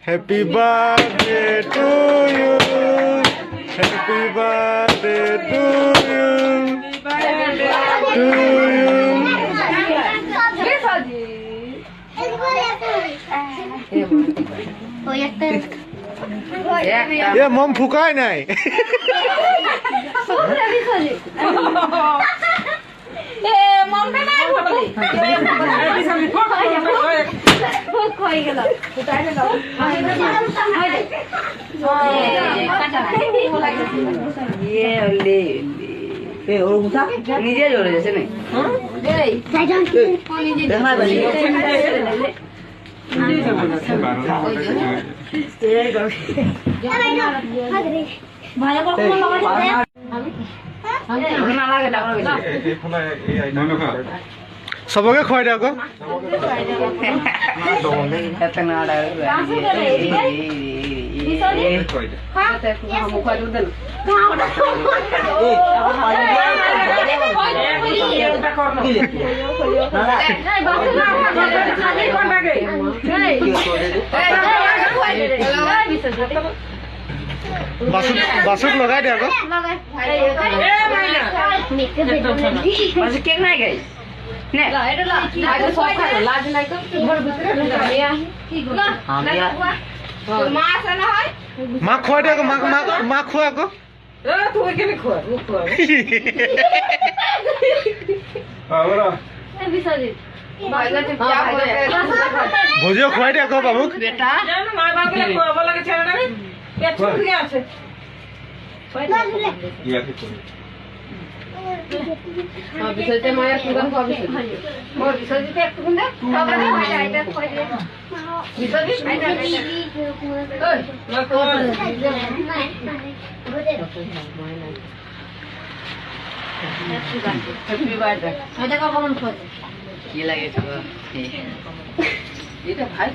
Happy birthday to you. Happy birthday to you. To you. ये मम फुकाय নাই নিজে জ্বলে যাচ্ছে না सबके खुৱাই দে আকৌ বাছুক লগাই দে আকৌ কেক নাই গাই মাক খুৱাই দে আকৌ মাক খোৱা আকৌ ভুজিও খুৱাই দে আকৌ বাবুক কি লাগে এটা ভাই